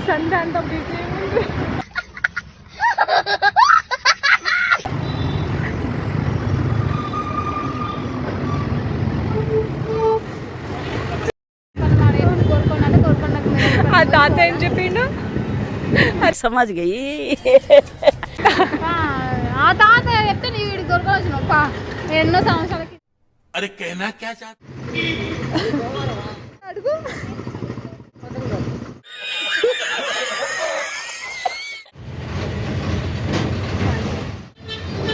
Sunday అంత busy ఉంది. ఆ తాత ఏం చెప్పిండు? సమాజ్ గయి ఆ తాత చెప్తే నీ వీడికి దొరకవచ్చు ఎన్నో సంవత్సరాలకి. అరే कहना क्या चाहते అడుగు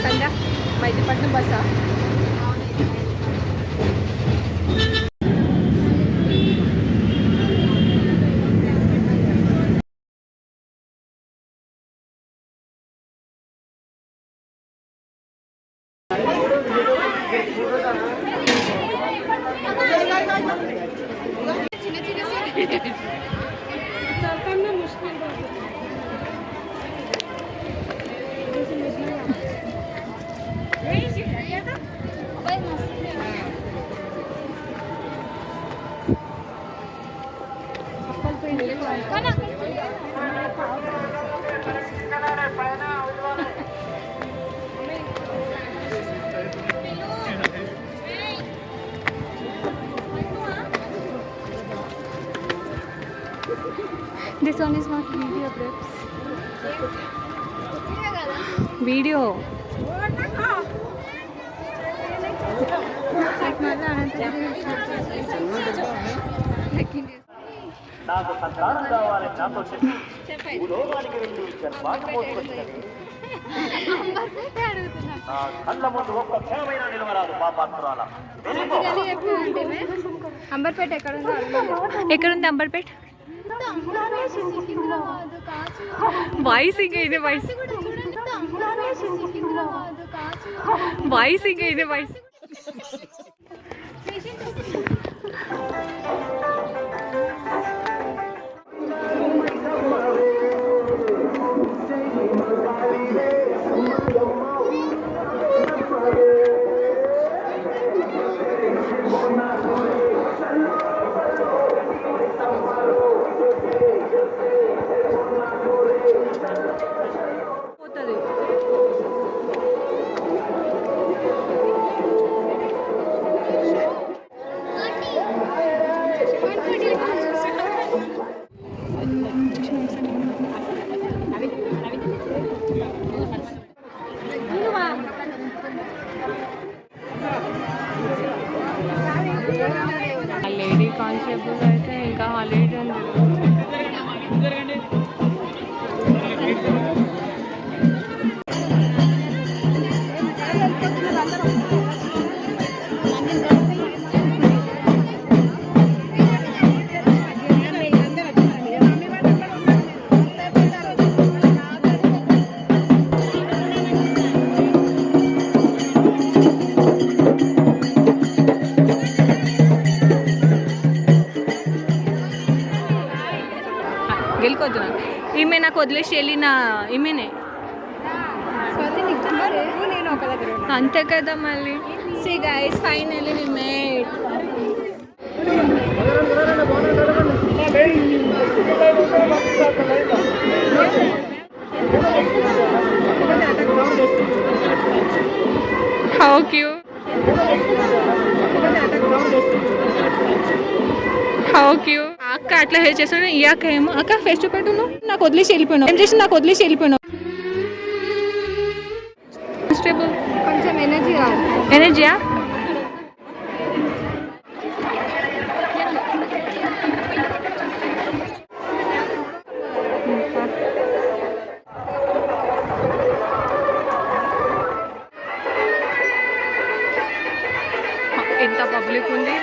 సంధ్య మైదీపట్నం బస్సా? This one is not video, Preps. Video. నాకు సంతానం కావాలని నాతో చెప్పి భూలోకానికి వెళ్ళి జన్మాన్ని మోసుకొచ్చినది. నా కళ్ళ ముందు ఒక్క క్షణమైనా నిలవరాదు పాపాత్మురాల. అంబర్పేట ఎక్కడుంది అంబర్పేట? వాయిస్ ఇంకా ఇదే వాయిస్, వాయిస్ ఇంకా ఇదే వాయిస్. లేడీ కానిస్టేబుల్ అయితే ఇంకా హాలిడే ఉంది. గెలుకొద్దు ఈమె నాకు వదిలేసి వెళ్ళిన ఈమెనే అంతే కదా మళ్ళీ. See guys finally we made. How cute, how cute. అక్క అట్లా హెల్ప్ చేస్తాను. ఈ అక్క ఏమో అక్క ఫేస్ చూపెట్టు, నాకు వదిలేసి వెళ్ళిపోయినావు. ఏం చేసి నాకు వదిలేసి వెళ్ళిపోయినావు. కొంచెం ఎనర్జీ కావాలి. ఎనర్జీయా? ఎంత పబ్లిక్ ఉంది,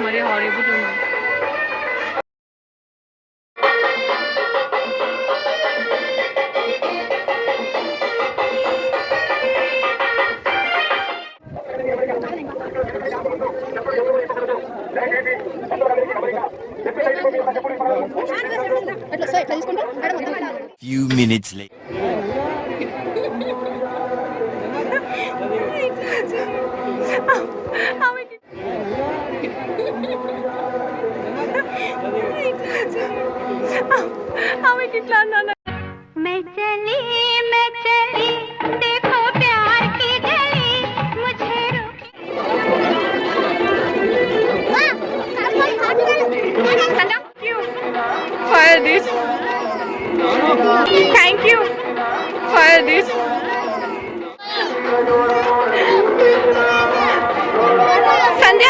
మరి హారిబుల్ ఉంది. Few minutes later. ఆమెకి ఇట్లా అన్నాను. मैं चली देखो प्यार की गली मुझे रोके For this, thank you for this. సంధ్య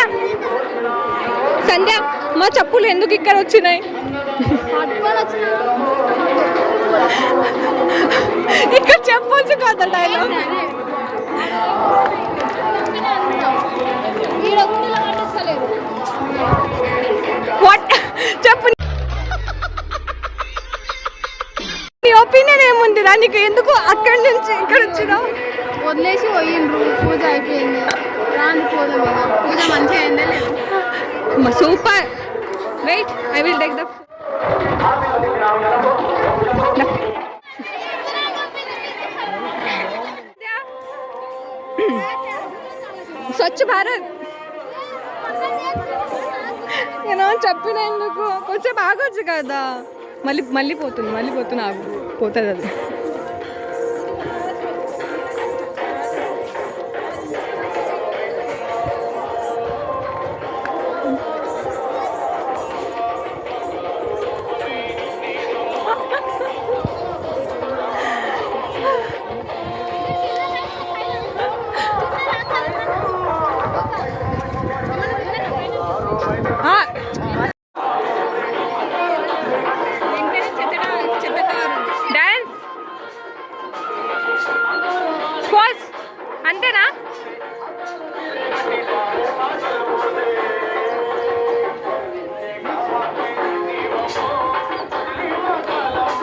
సంధ్య మా చెప్పులు ఎందుకు ఇక్కడ వచ్చినాయి? ఇక్కడ చెప్పొచ్చు కదా డైలాగ్. వాట్ చెప్పు, నీ ఒపీనియన్ ఏముందిరా? నీకు ఎందుకు అక్కడి నుంచి ఇక్కడ వచ్చినావు? వదిలేసి పోయిండ్రు, పూజ అయిపోయింది, రాను పోదాం ఇక. పూజ మంచిగా అయిందా లేదు? Super. Wait, I will take the Swachh Bharat నేను చెప్పిన ఎందుకు కొంచెం ఆగొచ్చు కదా. మళ్ళీ పోతున్నా ఆగు, పోతుంది అది. డాన్స్ పోజ్ అంతేనా?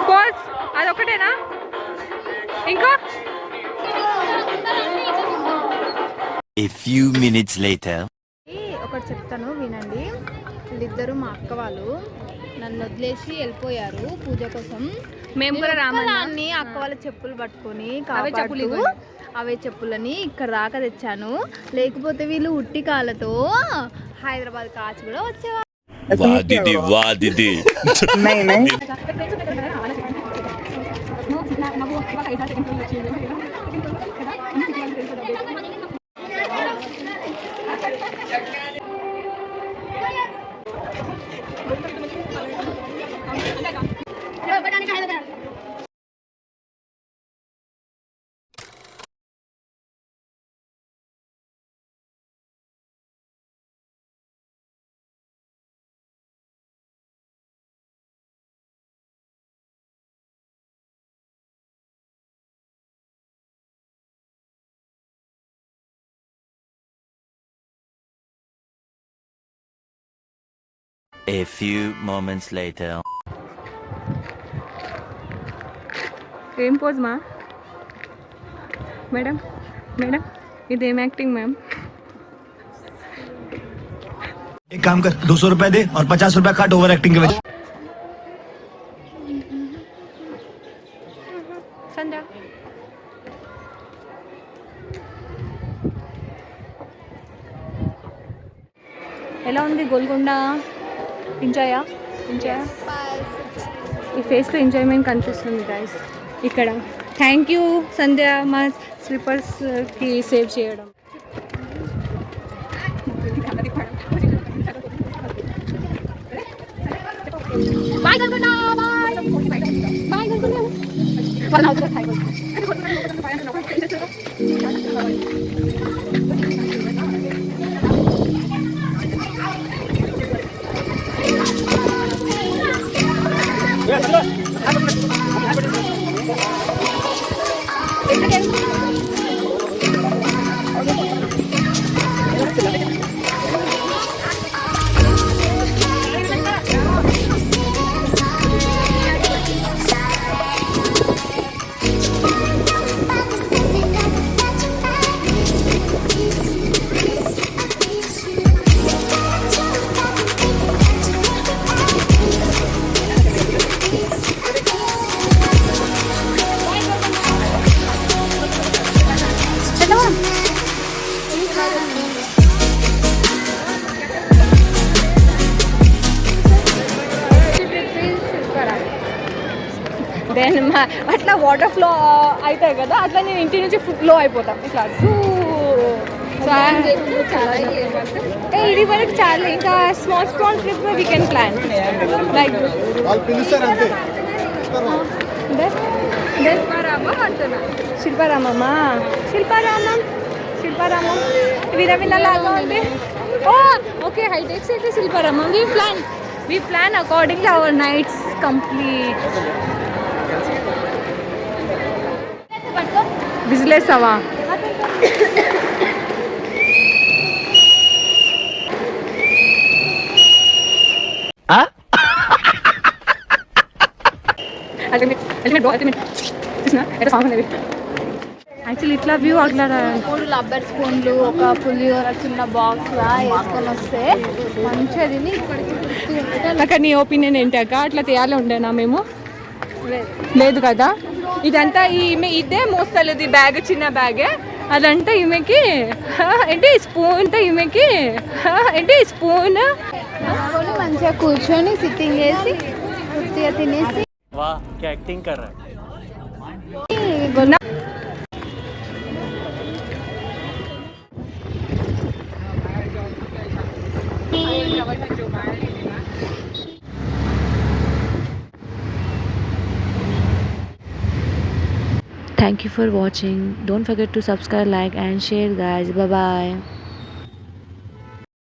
పోజ్ అదొకటేనా? ఇంకో A few minutes later. ఒకటి చెప్తాను వినండి. వీళ్ళిద్దరు మా అక్క వాళ్ళు నన్ను వదిలేసి వెళ్ళిపోయారు పూజ కోసం. మేము కూడా రామని అక్క వాళ్ళ చెప్పులు పట్టుకొని అవే చెప్పులని ఇక్కడ దాకా తెచ్చాను. లేకపోతే వీళ్ళు ఉట్టి కాళ్ళతో హైదరాబాద్ కాచి కూడా వచ్చేవారు. वाह दीदी A few moments later. ఏం పోజ్ మా మేడం? ఇదేం యాక్టింగ్ మ్యామ్? एक काम कर 200 रुपए दे और 50 रुपए काट ओवर एक्टिंग के वजह। సంధ్య ఎలా ఉంది గోల్కొండ? ఎంజాయా? ఈ ఫేస్లో ఎంజాయ్మెంట్ కనిపిస్తుంది గైస్ ఇక్కడ. థ్యాంక్ యూ సంధ్య మా స్లిప్పర్స్కి సేవ్ చేయడం. బాయ్ దెన్ అట్లా వాటర్ ఫ్లో అవుతాయి కదా, అట్లా నేను ఇంటి నుంచి ఫ్లో అయిపోతాను ఇట్లా. ఇది వరకు చాలా, ఇంకా small small trip we can plan like శిల్పారామమ్మా, శిల్పారామం వినలాగా ఉంది. ఓ ఓకే, హైటెక్స్ అయితే Shilparamam. We plan accordingly our nights complete. Business awa. Actually ఇట్లా వ్యూ అట్లా 3 రబ్బర్ స్పూన్లు, ఒక పులిహోర చిన్న బాక్స్ లా వేసుకొని వస్తే మంచిగా తిని ఇక్కడికి. అక్కడ నీ ఒపీనియన్ ఏంటి అక్క? అట్లా తేయాలి ఉండేనా మేము? లేదు కదా. ఇదంతా ఈమె ఇదే మోస్తలేదు, ఈ బ్యాగ్ చిన్న బ్యాగే. అదంతా ఈమెకి ఏంటి స్పూన్తో, ఈమెకి ఏంటి స్పూన్ వేసుకొని మంచిగా కూర్చొని సిట్టింగ్ చేసి పూర్తిగా తినేసి. Thank you for watching. Don't forget to subscribe, like and share guys. Bye bye.